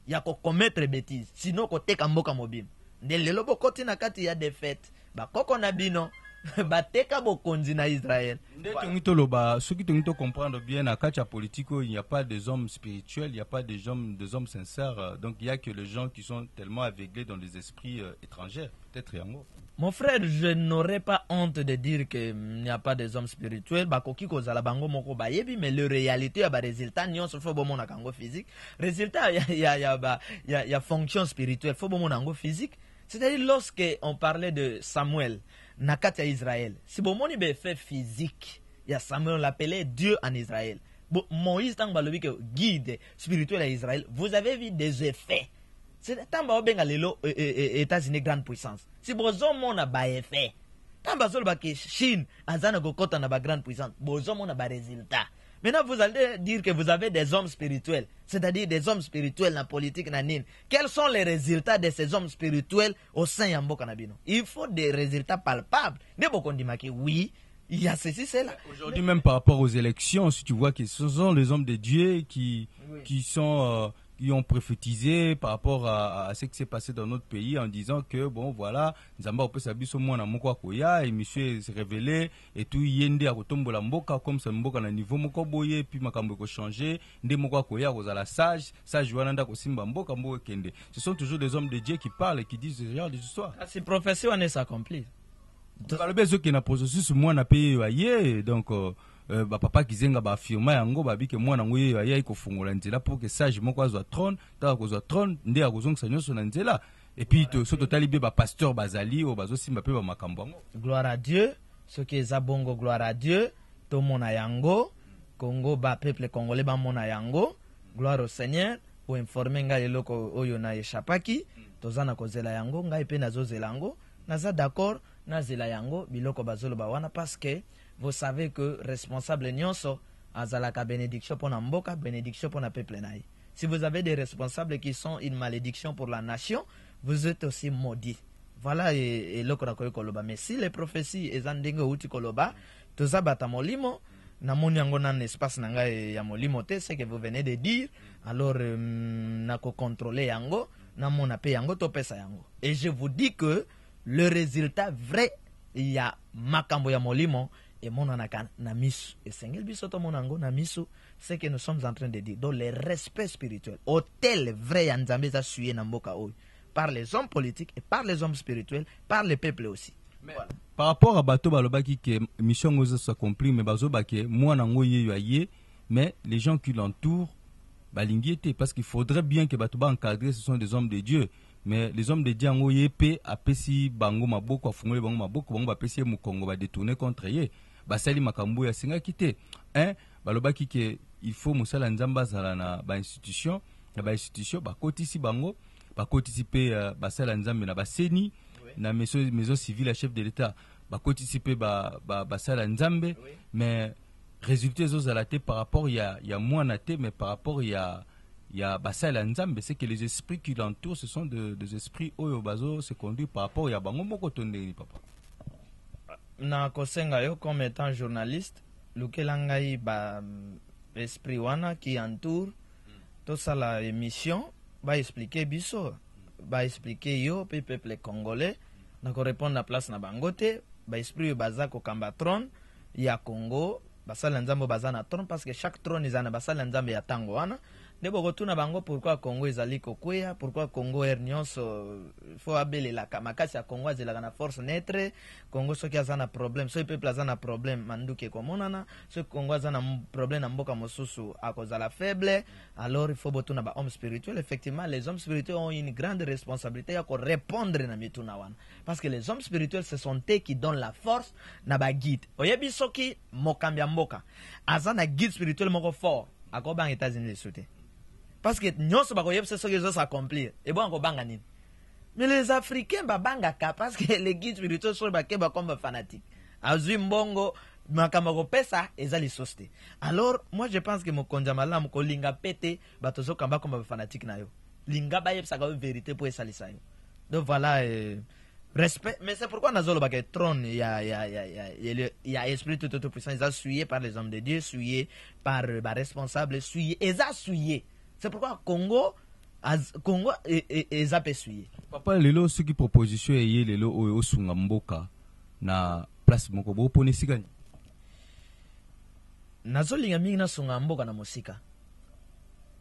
ya ko commettre bêtise sinon ko teka mboka mobile nde lelo bokoti na kati ya défaite bakoko na bino bateka bokonzi na Israël. Ce qui te comprendre bien, à Kacha politique, il n'y a pas des hommes spirituels, il n'y a pas des hommes sincères. Donc il n'y a que les gens qui sont tellement aveuglés dans les esprits étrangers. Peut-être Yango. Mon frère, je n'aurais pas honte de dire qu'il n'y a pas des hommes spirituels. Bakoki kozala bango moko bayebi, mais le réalité a ba résultat nyonso faut bomona kango physique. Résultat il y a fonction spirituelle, faut bomona kango physique. C'est-à-dire lorsque on parlait de Samuel Nakati à Israël, si bon mon fait physique, il y a Samuel, on l'appelait Dieu en Israël. Bon, Moïse tant balobi que guide spirituel à Israël, vous avez vu des effets. C'est tant ba benga lelo États-Unis grande puissance. Si bozo mon a ba effet. Tant ba zolo ba que Chine azana go kota na ba grande puissance, bozo mon a ba résultat. Maintenant, vous allez dire que vous avez des hommes spirituels, c'est-à-dire des hommes spirituels dans la politique nanine. Quels sont les résultats de ces hommes spirituels au sein de Mboka Nabino? Il faut des résultats palpables. Ne pas qu'on dise que oui, il y a ceci, c'est là. Aujourd'hui, même par rapport aux élections, si tu vois que ce sont les hommes de Dieu qui ont prophétisé par rapport à ce qui s'est passé dans notre pays en disant que bon voilà Nzamba opé sabiso mwana moko akoya et monsieur s'est révélé et tout yende akotombo la mboka comme ça mboka na niveau moko boye puis makambo ko changer nde moko akoya kozala sage wana nda ko simba mboka mboka kende. Ce sont toujours des hommes de Dieu qui parlent et qui disent ce genre d'histoire. C'est prophétie on est s'accomplir. Dans le besoin qui n'a processus mwana paye aye donc papa kizenga ba firma yango babi ke mwana ngoye ya ikofungola nzela pour que sage moko azwa trône ta kozwa trône nde akozongisa nyonso na nzela et puis to so totali be ba pasteur bazali o bazo simba pe ba makambo yango. Gloire à Dieu, ce qui est zabongo gloire à Dieu, to mona yango, Congo ba peuple congolais ba mona yango, gloire au Seigneur, o informer nga eloko oyo na eshapaki, tozana kozela yango ngai pe nazozela yango, naza d'accord na zela yango biloko bazolo ba wana parce que vous savez que responsable nyonso azalaka bénédiction pour na mboka, bénédiction pour na peuple naï. Si vous avez des responsables qui sont une malédiction pour la nation, vous êtes aussi maudits. Voilà et lokora koyo koloba. Mais si les prophéties ezandenge uti koloba, toza bata molimo na moni yango na espace nanga ya molimo te ce que vous venez de dire, alors na ko contrôler yango, na mona pe yango to pesa yango. Et je vous dis que le résultat vrai il y a makambo ya molimo et mon anakan na misu et sengel bisoto monango na misu c'est que nous sommes en train de dire dans le respect spirituel hôtel vrai ya nzambe za suye na mboka oyo par les hommes politiques et par les hommes spirituels par les peuples aussi. Voilà. Par rapport à bato balobaki que mission ngozo s'accomplit mais bazo baké mwana ngoye yaye mais les gens qui l'entourent balingiete parce qu'il faudrait bien que bato ba encadrer ce sont des hommes de Dieu. Mais les hommes de Dieu ont été apesi bango maboko afungole bango maboko bango apesi mu Congo ba détourner contre ye basali makambo ya singa kité balobaki ke il faut musala nzamba zala na ba institution ba kotisi bango ba kotisi pe basala nzambe na baseni na maison civile chef de l'état ba kotisi pe basala nzambe mais résultat ezozala te par rapport ya mwana te mais par rapport ya basala nzambe c'est que les esprits qui l'entourent ce sont des esprits oyo bazo se conduire par rapport ya bango moko tondeni papa na kosenga yo comme étant journaliste lukelangai ba esprit wana qui entoure tout ça la émission ba expliquer biso ba expliquer yo pe peuple congolais na ko répondre na place na bangote ba esprit baza ko kamba trône ya Congo basala nzambe baza na trône parce que chaque trône izana basala nzambe ya tango wana. Debo kotuna bango pourquoi Congo ezali kokwea, pourquoi Congo nyonso faut abele la kamakasi ya Congo azela na force netre, Congo soki azana problème, so peuple azana problème manduke komonana, so Congo azana problème na mboka mosusu akozala faible, alors il faut botuna ba homme spirituel. Effectivement, les hommes spirituels ont une grande responsabilité ya ko répondre na mituna wana. Parce que les hommes spirituels ce sont eux qui donnent la force na ba guide. Oyebi soki mokambi ya mboka, azana guide spirituel moko fort, akoba États-Unis lesute. Parce que nous sommes s'accomplir. Et bon, on banga nini. Mais les Africains banga parce que les guides spirituels sont comme fanatiques. Azui mbongo makamako pesa ezali soste. Alors moi je pense que mon konjamala mko linga pete batozo kamba comme fanatique na yo. Linga ba yebsa ka vérité pour esalisa yo. Donc voilà respect, mais c'est pourquoi nazolo ba que trône il y a esprit tout puissant, ils ont souillé par les hommes de Dieu, souillé par les responsables, souillé, ils ont souillé. C'est pourquoi Congo eza pesuye. Papa lelo soki proposition eye lelo oyo osunga mboka na place moko bo pone sikani. Nazolinga mingi na sunga mboka na mosika.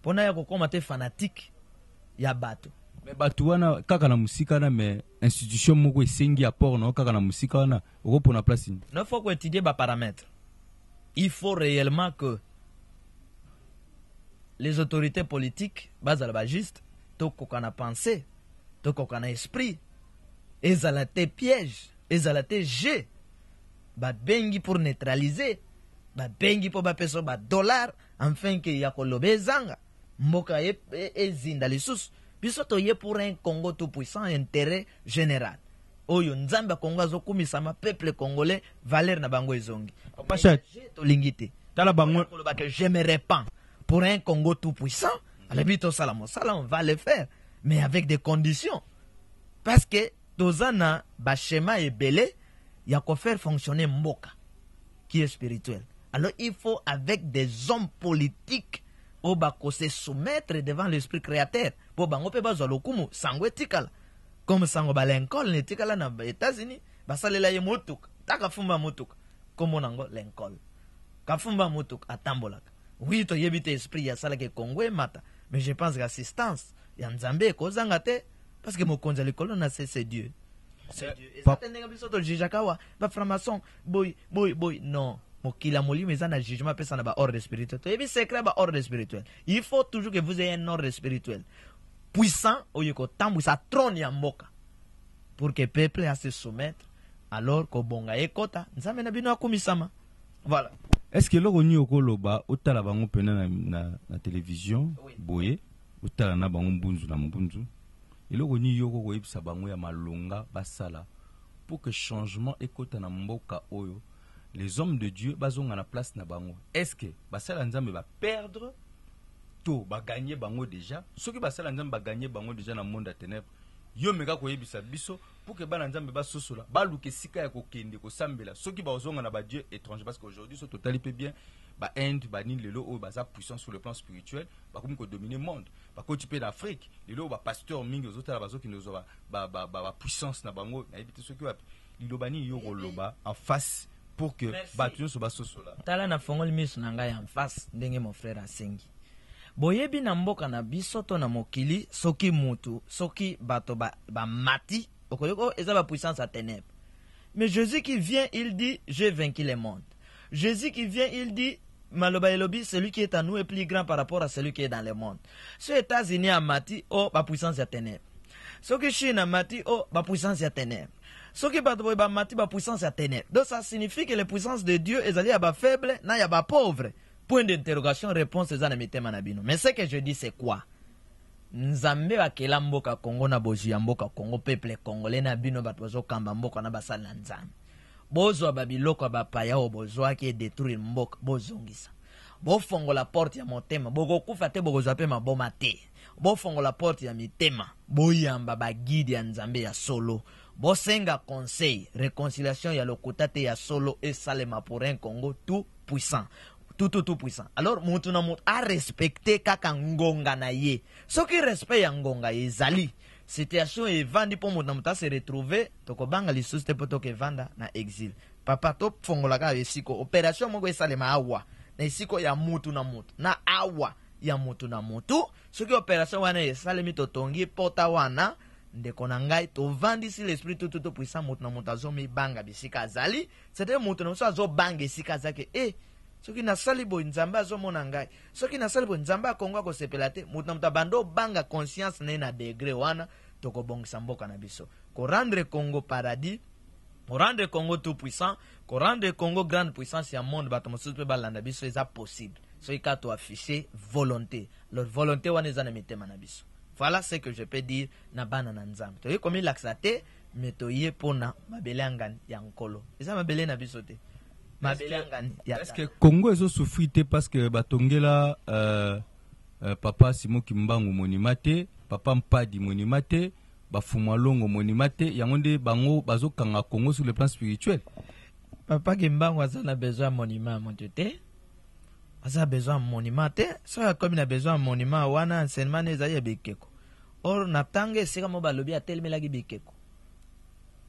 Pona ya kokoma te fanatique ya bato. Mais bato wana kaka na musika na mais institution moko esengi apport na kaka na musika wana oko pona place ni. Il faut étudier ba paramètres. Il faut réellement que les autorités politiques bazala ba juste to kokana pensée, to kokana esprit, ezala te piège, ezala te jeu. Ba bengi pour neutraliser, ba bengi pour ba peso ba dollar afin que ya kolobe zanga mboka ezinda lisusu. Biso to ye pour un Congo tout puissant, intérêt général. Oyo nzamba Congo azokumisa ma peuple congolais valeur na bango ezongi. Pacha to lingite. tala bango Que je me répands pour un Congo tout puissant. Alebito salamo salam, on va le faire, mais avec des conditions. Parce que tozana ba schéma et belé, il y a qu'à faire fonctionner mboka qui est spirituel. Alors il faut avec des hommes politiques obako se soumettre devant l'esprit créateur. Pour bango pe bazo lokumu sangwe tikala. Comme sango balenkol ne tikala na États-Unis, basalela ye motuk, taka fumba motuk, comme nango lenkol. Kafumba motuk atambolaka. Oui, to yebite esprit ya sala ke Congo mata, mais je pense qu'assistance ya Nzambe kozanga te parce que mokonza likolo na c'est Dieu. C'est Dieu. Ezatenga biso to jijakawa ba franc-maçon boy non. Mokila molimo eza na jugement pesa na ba ordre spirituel. To yebi secret ba ordre spirituel. Il faut toujours que vous ayez un ordre spirituel puissant oyeko tambwisa trône ya mboka pour que peuple a se soumettre alors ko bonga ekota Nzambe na bino akumisama. Voilà. Est-ce que loko ni okoloba otala bango pena na télévision boye otala na bango mbunzu na mbunzu eloko ni yoko koyebisa bango ya malonga basala pour que changement ekota na mboka oyo les hommes de Dieu bazonga na place na bango. Est-ce que basala Nzambe ba perdre to ba gagner bango déjà soki basala Nzambe ba gagner bango déjà na monde à ténèbres yo meka koyebisa biso pour que bana Nzambe basosola baluke sika ya kokende kosambela soki bazonga na ba Dieu étranger parce qu'aujourd'hui so totali pe bien ba Inde ba nini lelo o baza puissant sur le plan spirituel ba komi ko dominer monde ba ko type d'Afrique lelo ba pasteur mingi ozotala bazoki nozo ba puissance na bango na ebite soki wapi lilobani yo koloba en face pour que batu so basosola tala na fongoli miso na ngai en face ndenge mon frère asengi boyebi na mboka na biso to na mokili soki mutu soki bato ba mati okoyoko eza ba puissance à ténèbres. Mais Jésus qui vient il dit j'ai vaincu le monde. Jésus qui vient il dit maloba elobi celui qui est en nous est plus grand par rapport à celui qui est dans le monde. Ce États-Unis a mati oh ba puissance à ténèbres. Soki Chine a mati oh ba puissance à ténèbres. Soki bato ba mati ba puissance à ténèbres. Donc ça signifie que les puissances de Dieu ezali ya ba faible na ya ba pauvre. Point d'interrogation, réponse eza na mitema na bino. Mais ce que je dis c'est quoi? Nzambe bakela mboka Congo na bozu ya mboka Congo peuple congolais na bino bato bazo kamba mboka na basala Nzambe. Bozo babiloko bapaya o bozo ki détruire mboka bozongisa. Bo fongo la porte ya motema, boko kufa te boko zape maboma te. Bo fongo la porte ya mitema, boyamba ba guide ya Nzambe ya solo. Bo senga conseil, réconciliation ya lokutate ya solo et salema pour un Congo tout puissant. Tout puissant. Alors, mutu na mutu a respecté kaka ngonga na ye. Soki respect ya ngonga ye zali. Situation e vandi po mutu na mutu a se retrouver. Toko banga lisusu te po toke vanda na exil. Papa to fongola ka esiko. Opération moko esalema awa. Na esiko ya mutu na mutu. Na awa ya mutu na mutu. Soki opération wana esalemi to tongi pota wana. Ndeko na ngai to vandi si l'esprit tout puissant mutu na mutu azo mi banga bisika azali. C'était mutu na mutu azo banga esika zake. Soki na salibo Nzamba azomona ngai. Soki na salibo Nzamba Kongo ko sepelate, mutu na mutu bando banga conscience na na degré wana toko bongisa mboka na biso. Ko rendre Congo paradis, ko rendre Congo tout puissant, ko rendre Congo grande puissance ya monde bato mosusu pe balanda biso eza possible. Soki ka to afficher volonté. Leur volonté wana eza na mitema na biso. Voilà ce que je peux dire na bana na Nzambe. To komi laxate metoye pona mabele ngani ya nkolo. Eza mabele na biso te. Est-ce que Congo est souffert parce que batongela papa Simo Kimbangu monimate, papa Mpadi monimate, bafumalongo monimate, yangonde bango bazo kanga Congo sur le plan spirituel. Papa Kimbangu a besoin de monument mon Dieu. aza besoin monument te so comme na besoin monument wana enseignement ezali bikeko or na tanga esika mo balobi atelemelaki bikeko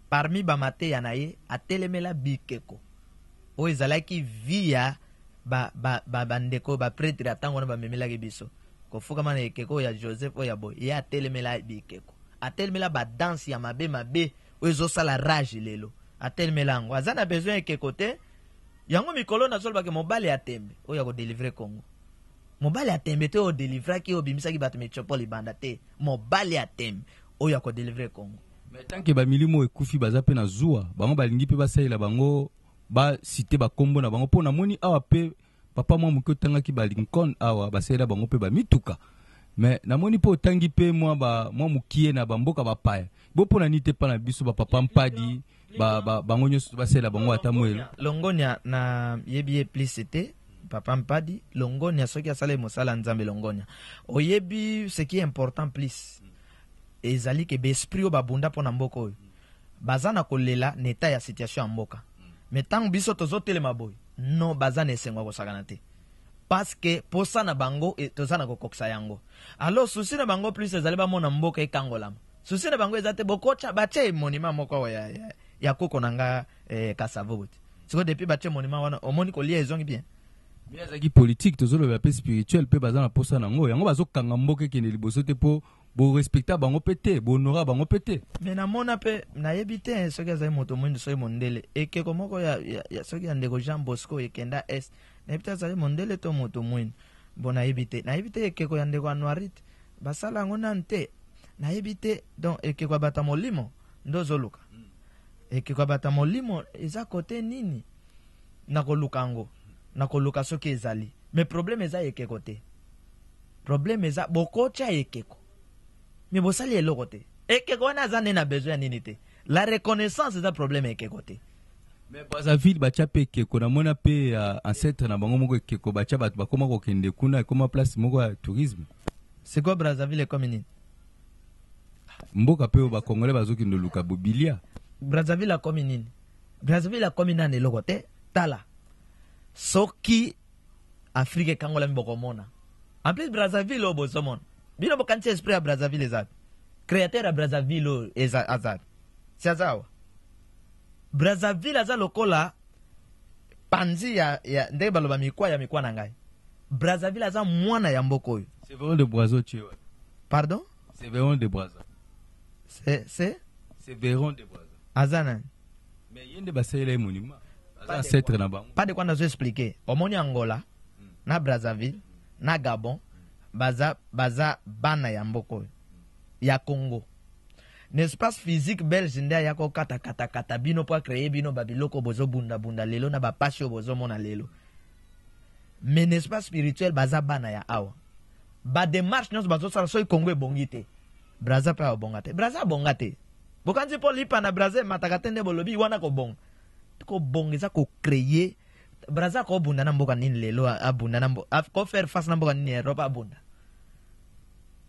parmi bamateya na ye atelemela bikeko oyo ezalaki via bandeko bapretre atango wana bamemelaki biso kofukama na ekeko oyo ya Joseph oyo ya boye ye atelemela bikeko atelemela badanse ya mabe oyo ezosala rage lelo atelemela yango aza na besoin ekeko te yango mikolo nazolobake mobali ya tembe oyo akodelivre Congo mobali ya tembe te oyo odelivraki oyo obimisaki bato metropole ibanda te mobali ya tembe oyo akodelivre Congo mais tant que bamilimo ekufi baza pe na zuwa bango balingi pe basalela bango ba cité bakombo na bango mpo namoni awa pe papa mwa moke otangaki balincoln awa basalela bango pe bamituka mais namoni mpo otangi pe mwa mokie na bamboka bapaya bo mpo na nini te mpa na biso bapapa mpadi bango nyonso basalela bango ata mwelo longonia na yebi ye plus te papa mpadi longonia soki asala mosala nzambe longonia oyebi ce qui est important plus ezali ke besprit oyo babunda mpo na mboka oyo baza na kolela na eta ya situation ya mboka me ntango biso tozotelema boye no baza na esengo ya kosakana te parceke posa na bango toza na kokokisa yango alors susi na bango plus ezali bamona mboka ekangolama susi na bango eza te bokocha batie monima moko awa ya koko na nga kasavo bote siko depuis batie monima wana omoni kolia ezongi bien mais azaki politique tozoloba pe spirituel pe baza na posa nango yango bazokanga mboka ekende liboso te mpo borespecta bango pe te bohonora bango pe te me namona mpe nayebi te soki azali moto mwindu soki mondele ekeko moko soki ya ndeko Jean Bosco ekenda est nayebi te azali mondele to moto mwindu bo nayebi te ekeko ya ndeko Anuarite basala yango nanu te nayebi te donc ekeko ya bata molimo nde ozoluka ekeko ya bata molimo eza kote nini nakoluka yango nakoluka soki ezali me problème eza ekeko te problème eza bokotya ekeko me bosali eloko te ekeko wana aza nde na besoin ya nini te la reconnaissance eza problème ekeko te mais Brazzaville batya pe ekeko namona pe ancêtre na bango moko ekeko batya bato bakoma kokende kuna ekoma place moko ya tourisme c'est quoi Brazzaville ekomi nini mboka pe oyo bakongole bazokende luka bobilia Brazzaville akomi nini Brazzaville akomi nani eloko te tala soki Afrique ekangolami bokomona en plus Brazzaville oyo bozomona bino bokanisi esprit ya Brazzaville ezali créateur ya Brazzaville oyo azali si azawa Brazzaville aza lokola panzi ya ndenge baloba mikwa na ngai Brazzaville aza mwana ya mboka oyo Sévéron de Boiseau tiewa pardon Sévéron de Boiseau c'est Sévéron de Boiseau aza nani mais yende basalela ye monument aza ancêtre na bango pas de quoi nazo expliquer omoni Angola na Brazzaville na Gabon baza bana ya mboka oyo ya Congo l'espace physique belge nde ayako kata bino po créer bino babiloko bozo bunda lelo na bapasi oyo bozomona lelo mais l'espace spirituel baza bana ya awa badémarche nyonso bazosala soki Congo ebongi te Brazza mpe abonga te Brazza abonga te bokanzi mpo lipa na Brazza emataka te nde bolobi wana kobonga eza kocréer Brazza kobunda na mboka nini lelo abunda na mboka kofaire face na mboka nini Europe abunda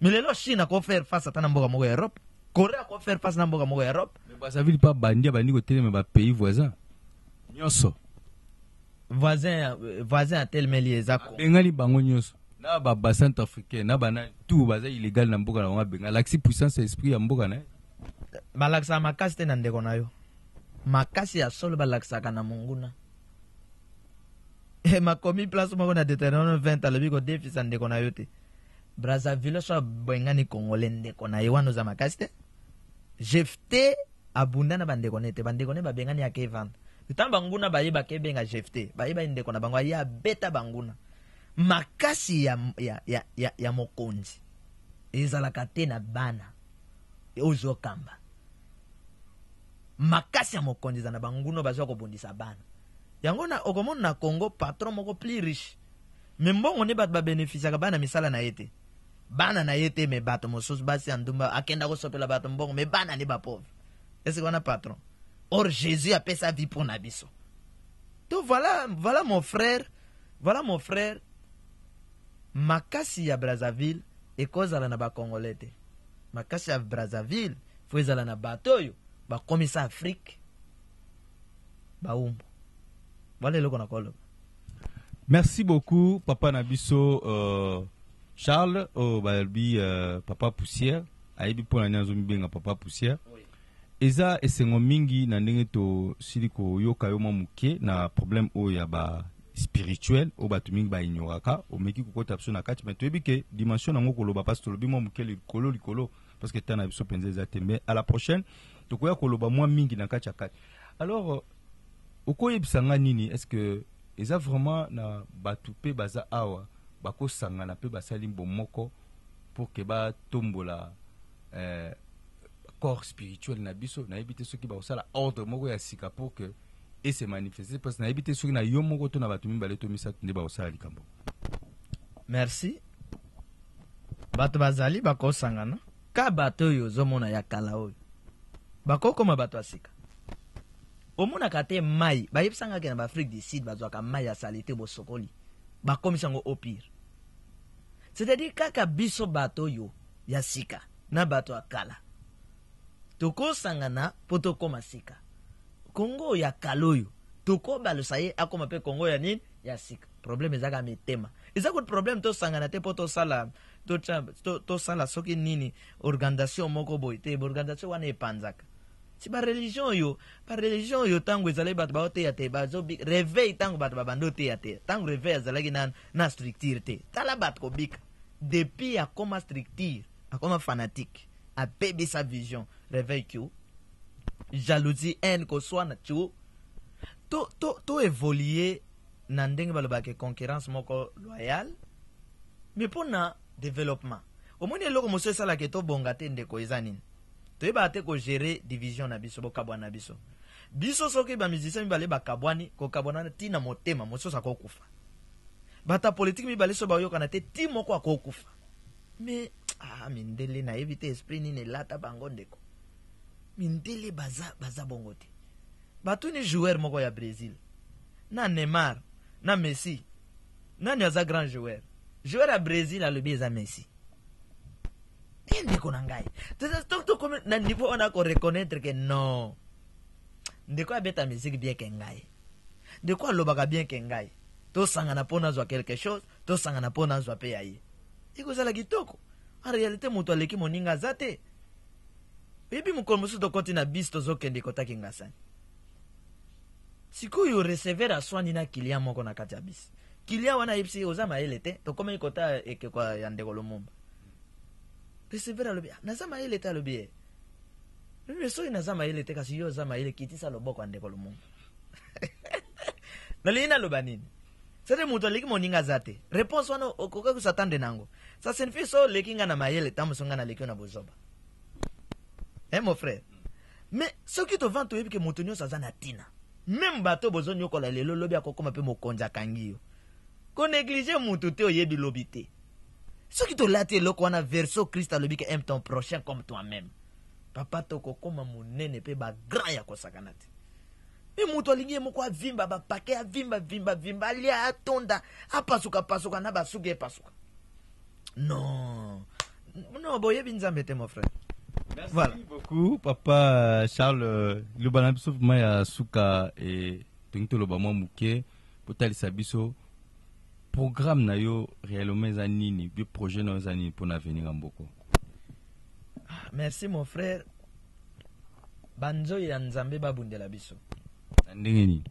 mais lelo Chine akofaire face ata na mboka moko ya Europe Corée akofaire face na mboka moko ya Europe mais Brazzaville pa bandi kotelema bapays voisins nyonso voisin atelemeli eza bengani bango nyonso na babassin africain na banani tout baza illégal na mboka na bango abenga laksi puissance esprit ya mboka na ye balakisaka makasi te na ndeko na yo makasi ya solo balakisaka na monguna makomi place moko na Deutéronome 20 alobi kodefisa ndeko na yo te Brazzaville so abengani Congolais ndeko na ye wana oza makasi te Jefte abunda na bandeko ne te bandeko ne babengani yake evanda ntango banguna bayeba kebenga Jefte bayeba ndeko na bango aye abeta banguna makasi ya mokonzi ezalaka te na bana ozokamba makasi ya mokonzi eza na banguna bazwa kobundisa bana yango na okomona na Congo patron moko plus riche me mbongo ne bato babénéficiaka bana misala na ye te bana na ye te me bato mosusu basi ya ndumba akenda kosopela bato mbongo me bana ne bapauvre ese wana patron or Jésus apesa vie pour na biso donc voilà mon frère makasi ya Brazzaville ekozala na bakongolais te makasi ya Brazzaville fo ezala na bato oyo bakomisa Afrique baumbu voilà eloko na koloba Merci beaucoup, Papa Nabiso Charles, Papa Poussière, Aibi pour la Nyanzo Mbenga Papa Poussière. Eza esengo mingi na ndenge to siliko yoka yo mamuke na problème o ya ba spirituel o batu mingi ba ignoraka o meki kokota biso na kati mais toyebi ke dimension nango koloba parce que lobi mamuke likolo parce que tana biso penza eza tembe à la prochaine tokoya koloba mwa mingi na kati ya kati. Alors okoyebisanga nini est-ce que eza vraiment na batu pe baza awa bako sangana pe basali mbomoko pour que ba tombola corps spirituel na biso na ebite soki ba osala ordre moko ya sika pour que et se manifester parce que na ebite soki na yo moko to na batu mibale to misatu nde ba osala likambo. Merci. Bato bazali bako sangana ka bato yo zomona ya kala oyo bako koma bato asika omona kate mai ba yebsanga ke na Afrique du Sud bazwaka mai ya salite bo sokoli bakomisango au pire. C'est-à-dire kaka biso bato yo ya sika na bato akala toko sangana poto koma sika Kongo ya kaloyo toko balosaye akoma pe Kongo ya nini ya sika problème ezaka metema ezako problème to sangana te poto sala to sala soki nini organisation moko boite organisation wana epanzaka si ba religion yo tango ezali bato baote ya te bazo réveil tango bato babando te ya te tango réveil azalaki na structure te tala bato ko bika depuis akoma structure akoma fanatique a bébé sa vision réveil kyo jalousie haine ko swana tu to évoluer na ndenge balobaka concurrence moko loyale mais pona développement omoni eloko moso esala ke to bonga te ndeko eza nini toyeba te ko gérer division na biso bokabwana biso soki ba musicien mibale bakabwani ko kabwana tina motema moso sa ko kufa bata politique mibale so bayoka na te ti moko akokufa mais mindele na éviter esprit nini lata bango ndeko mindele baza bongo te batu ni joueur moko ya Brésil na Neymar na Messi nani aza grand joueur ya Brésil alobi eza Messi ndeko na ngai to comme na niveau on a ko reconnaître que non ndeko abeta musique bien que ngai ndeko alobaka bien que ngai to sangana pona zwa quelque chose to sangana pona zwa pe yaye iko zala kitoko en réalité mutu aleki moninga zate bibi mukolo musu to kontina bisto zokende kotaki ngasani sikoyo recevoir aswani na kilia moko na kati ya bisi kilia wana ipsi ozama elete to koma ikota eke kwa yandeko lumumba recevoir alobi nazama elete alobi mimi so inazama elete kasi yo zama ele kitisa loboko andeko lumumba nalina lobanini sede mutu aleki moninga zate réponse wana okoka kusatande nango ça signifie so lekinga na mayele tamusonga na lekio na bozoba mon frère mais ce qui te vend to yebi ke mutu nyo sazana tina même bato bozo nyokola lelo lobi akokoma pe mokonza kangiyo ko négliger mutu te oyebi lobi te ce qui te lati eloko wana verso Christ alobi ke aime ton prochain comme toi-même papa toko koma munene pe ba grand ya kosakana te e mutu alingi moko avimba ba pake avimba alia atonda apasuka na basuke pasuka non boyebi nzambe te mon frère. Merci voilà. beaucoup, Papa Charles. Le banabiso maya suka et tungto loba mwa muke potalisa biso programme na yo réellement zanini bi projet na zanini pour l'avenir en boko. Merci mon frère. Banzo ya nzambe babundela biso. Ndengeni.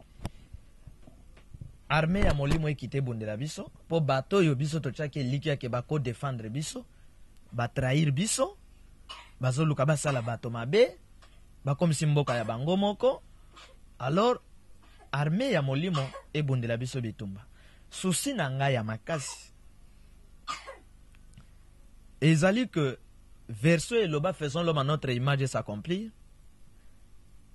Armée ya molimo ekite bundela biso po bato yo biso to chake likia ke bako défendre biso, ba trahir biso. Bazoluka basala bato mabe bakomisi mboka ya bango moko. Alors armée ya molimo ebundela biso bitumba susi na ngai ya makasi ezali que verso eloba faisons l'homme à notre image et s'accomplir,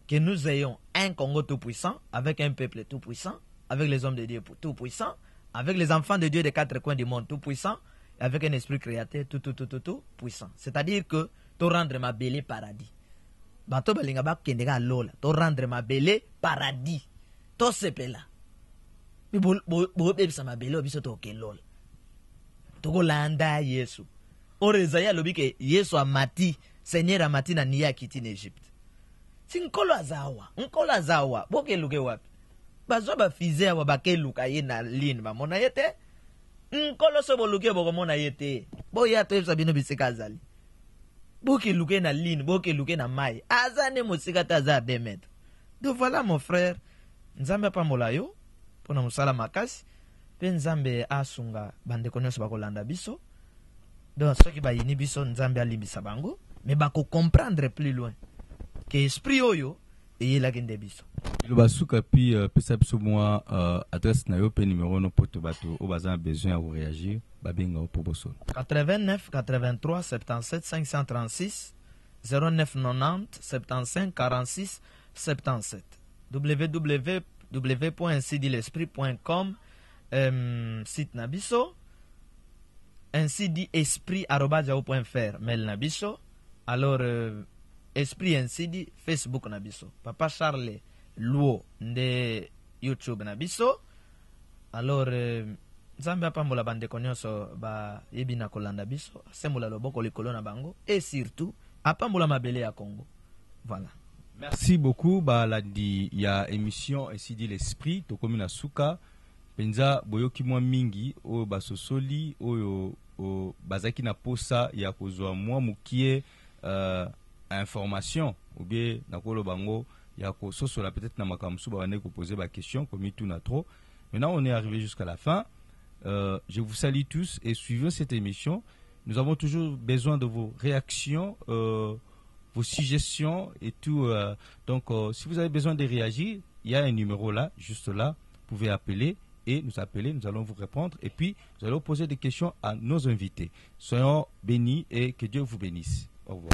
que nous ayons un Congo tout puissant avec un peuple tout puissant, avec les hommes de Dieu tout puissants, avec les enfants de Dieu des quatre coins du monde tout puissants, avec un esprit créateur tout puissant. C'est-à-dire que to rendre ma belé paradis. Bato balinga ba kendega lola, to rendre ma belé paradis. To sepela. Mi bo bebisa ma belé obiso to ke lola. To go landa Yesu. Orezaya lobi ke Yesu amati, Seigneur amati na niya kiti na Egypte. Si nkolo azawa, boke luke wapi. bazwa bafize awa bakeluka ye na line bamona ye te nkolo so boluki bokomona ye te boya toyebisa bino bisika azali bokeluke na line bokeluke na mai aza ne mosika te aza 2 mètres. Donc voilà mon frère, nzambe apambola yo mpona mosala makasi mpe nzambe asunga bandeko nyonso bakolanda biso. Donc soki bayini biso nzambe alimbisa bango mais comprendre plus loin que esprit oyo eyelaki nde biso basuka pi pesa biso mwa adresse na yo pe numéro no poto bato o baza besoin ya réagir babenga o po bosolo 89 83 77 536 0990 75 46 77 www.ainsidilesprit.com site na biso ainsidesprit@yahoo.fr mail na biso. Alors esprit ainsi Facebook na biso Papa Charles Luo nde YouTube na biso. Alors nzambe apambola bandeko nyonso ba yebi na kolanda biso asembola loboko likolo na bango et surtout apambola mabele ya Congo. Voilà. Merci beaucoup baladi ya émission ainsi dit l'esprit tokomi na suka penza boyoki mwa mingi oyo basosoli oyo bazaki na posa ya kozwa mwa mukie information ou bien nakolo bango ya kososola peut-être na makamsu ba wane ko poser ba question comme tout na trop. Maintenant on est arrivé jusqu'à la fin. Je vous salue tous et suivez cette émission. Nous avons toujours besoin de vos réactions, vos suggestions et tout. Donc si vous avez besoin de réagir, il y a un numéro là, juste là, vous pouvez appeler et nous appeler, nous allons vous répondre et puis nous allons poser des questions à nos invités. Soyons bénis et que Dieu vous bénisse. Au revoir.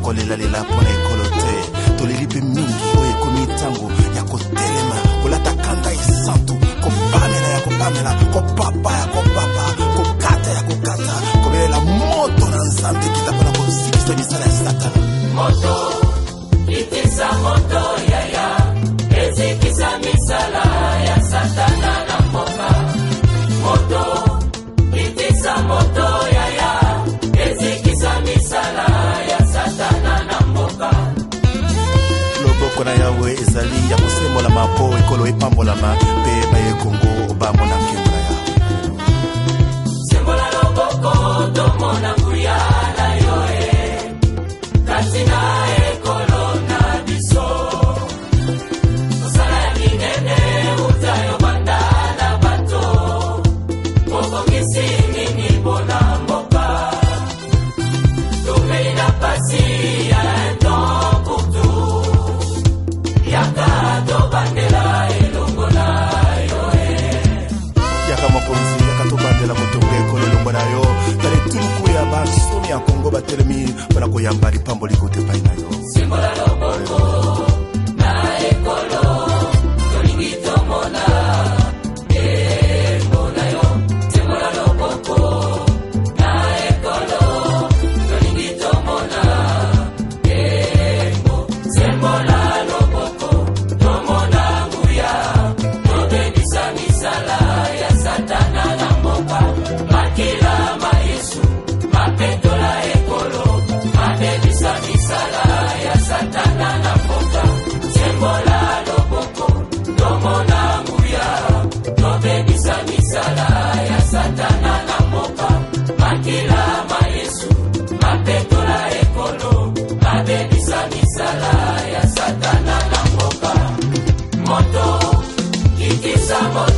Kolela pona ekolo te toleli pe mingi oyo ekomi ntango ya kotelema kolata kanda isantu kopamela ya kopamela kopapa ya kopapa kokata ya kokata kobelela moto na nzambe kita mpona kosikisa misala ya satana moto itisa moto yaya ezikisa misala ya satana na mboka moto itisa moto yaya ezikisa misala ya satana na mboka loboko na yawe ezali ya kosembola mapo ekolo epambolama mpe baye Kongo bamona nkembo na yawe sembola loboko tomona nguya na yoe kasi na ekolo na biso osala ya minene utayo banda na bato okokisi nini mpona mboka topeli na pasi ya temps pour tout yaka tobandela elongo na yoe yaka mokonzi yaka tobandela motongo ekolo elongo na yo tale tuluku ya basomi ya Kongo batelemi mpona koyamba lipambo likote epai na yo sembola loboko na ekolo tolingi tomona embo na yo sembola loboko na ekolo tolingi tomona embo sembola loboko tomona nguya tobebisa misala ya satana na mboka makila mayesu mapetola ekolo mabebisa misala ya satana na mboka sembola loboko tomona nguya tobebisa misala ya satana na mboka makila mayesu mapetola ekolo mabebisa misala ya satana na mboka moto kitisa moto